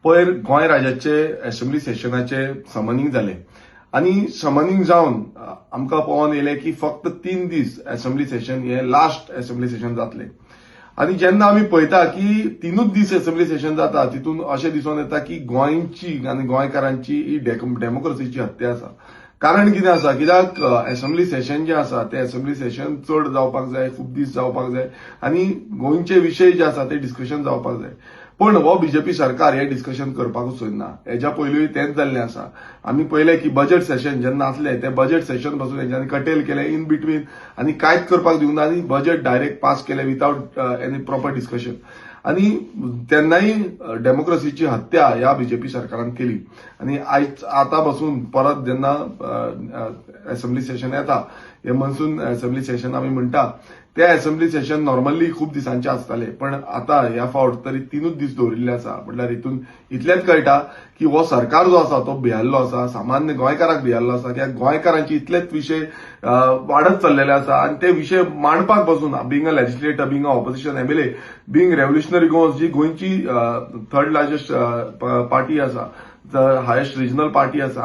पयर गोंय राज्याचे assembly सेशनाचे summoning जाले आणि समनिंग जावन आमकां पळोवन येयलें की फक्त 3 दीस असेंब्ली सेशन हे लास्ट असेंब्ली सेशन जातलें. आणि जेन्ना आमी पळयता की 3च दीस असेंब्ली सेशन जाता तितून अशें दिसून येता की गोंयची आनी गोंयकारांची ही डेमोक्रेसीची हत्या आसा. कारण कितें आसा, कित्याक असेंब्ली सेशन जें आसा तें असेंब्ली सेशन चड जावपाक जाय, खूब दीस जावपाक जाय आनी गोंयचे विशय जे आसा ते डिस्कशन जावपाक जाय. पण हो बीजेपी सरकार हे डिस्कशन करपाकूच सोदना. हेच्या पयलींय तेंच जाल्लें आसा. आमी पळयलें की बजेट सेशन जेन्ना आसलें तें बजेट सेशन पासून हेंच्यांनी कटेल केलें इन बिटवीन आनी कांयच करपाक दिवना आनी बजेट डायरेक्ट पास केलें विथआउट एनी प्रॉपर डिस्कशन. आणि तेन्नाय डेमोक्रेसीची हत्या ह्या बीजेपी सरकारान केली. आणि आता बसून परत जेन्ना असेंब्ली सेशन येता, हे मनसून असेंब्ली सेशन आमी म्हणटा, ते असेंब्ली सेशन नॉर्मली खूप दिसांचे आसताले, पण आता ह्या फावट तरी 3च दीस दवरिल्ले आसा. म्हटल्यार हितून इतलेंच कळटा की हो सरकार जो आसा तो भियाल्लो आसा, सामान्य गोंयकाराक भियाल्लो आसा, कित्याक गोंयकारांचे इतलेच विशय वाडत चल्लेले आसा आणि ते विशय मांडपाक पासून being a legislator, being a opposition MLA, being revolutionary Goans, जी गोंयची 3rd लार्जस्ट पार्टी आसा, हायेस्ट रिजनल पार्टी आसा,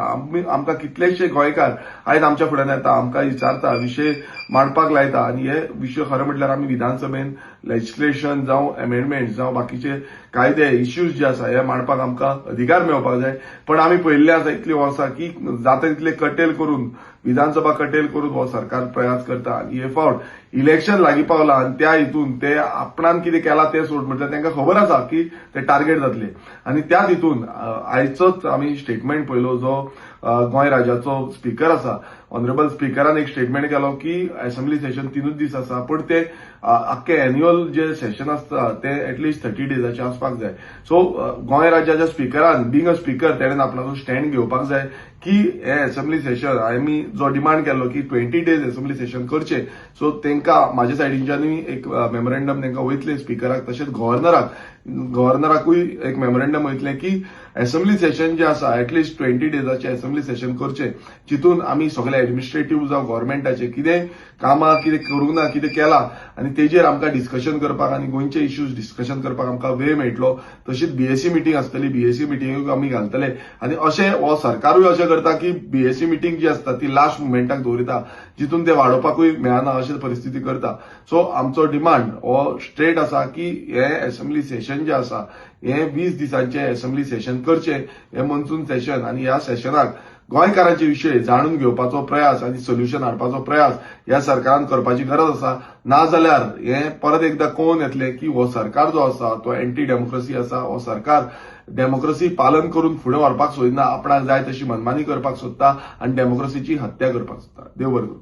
आमकां कितलेशे गोंयकार आयज आमच्या फुड्यान येता, आमकां विचारता, विशय मांडपाक लायता आणि हे विशय खरें म्हटल्यार आमी विधानसभेन लेजिस्लेशन जावं अमेंडमेंट जावं बाकीचे कायदे इश्यूज जे आसा हे मांडपाक आमकां अधिकार मेळपाक जाय. पण आमी पळयल्लें आसा इतली वर्सां की जाता तितले कटेल करून, विधानसभा कटेल करून हो सरकार प्रयास करता. आनी हे फावट इलेक्शन लागीं पावलां आनी त्या हितून ते आपणान कितें केलां तें सोड म्हटल्यार तांकां खबर आसा की ते टार्गेट जातले. आनी त्या हितून आयचोच आमी स्टेटमेंट पळयलो जो गोंय राज्याचो स्पीकर आसा, ऑनरेबल स्पीकरान एक स्टेटमेंट केलो की असेंब्ली सेशन 3च दीस आसा, पण ते आख्खे एन्युअल जे सेशन आसता ते एटलिस्ट 30 डेजाचे आसपाक जाय. सो गोंय राज्याच्या स्पीकरान बिंग अ स्पीकर तेणेन आपणाचो स्टँड घेवपाक जाय की हे असेंब्ली सेशन आमी जो डिमांड केलो की 20 डेज असेंब्ली सेशन करचे. सो तांकां म्हाज्या सायडींच्यानूय एक मेमोरेंडम तांकां वयतलें स्पीकराक, तशेंच गव्हर्नराकूय एक मेमोरेंडम वयतलें की असेंब्ली सेशन जे आसा एटलिस्ट 20 डेजाचे असेंब्ली सेशन करचे, जितून आमी सगळे एडमिनिस्ट्रेटिव्ह जावं गव्हर्नमेंटाचे कितें कामां कितें करूंक ना, कितें केलां आनी तेजेर आमकां डिस्कशन करपाक आनी गोंयचे इश्यूज डिस्कशन करपाक आमकां वेळ मेळटलो. तशीच बीएससी मिटींग आसतली, बीएससी मिटींगूय आमी घालतले. आनी अशें हो सरकारूय अशें करता की बीएससी मिटींग जी आसता ती लास्ट मुमेंटाक दवरिता, जितून ते वाडोवपाकूय मेळना अशें परिस्थिती करता. सो आमचो डिमांड हो स्ट्रेट आसा की हे असेंब्ली सेशन जे आसा हे 20 दिसांचे असेंब्ली सेशन करचे, हे मनसून सेशन. आनी ह्या सेशनाक गोंयकारांचे विशय जाणून घेवपाचो प्रयास आनी सोल्युशन हाडपाचो प्रयास ह्या सरकारान करपाची गरज आसा. नाजाल्यार हे परत एकदां कळून येतलें की हो सरकार जो आसा तो एंटी डेमोक्रेसी आसा. हो सरकार डेमोक्रेसी पालन करून फुडें व्हरपाक सोदिना, आपणाक जाय तशी मनमानी करपाक सोदता आनी डेमोक्रेसीची हत्या करपाक सोदता. देव बरें करूं.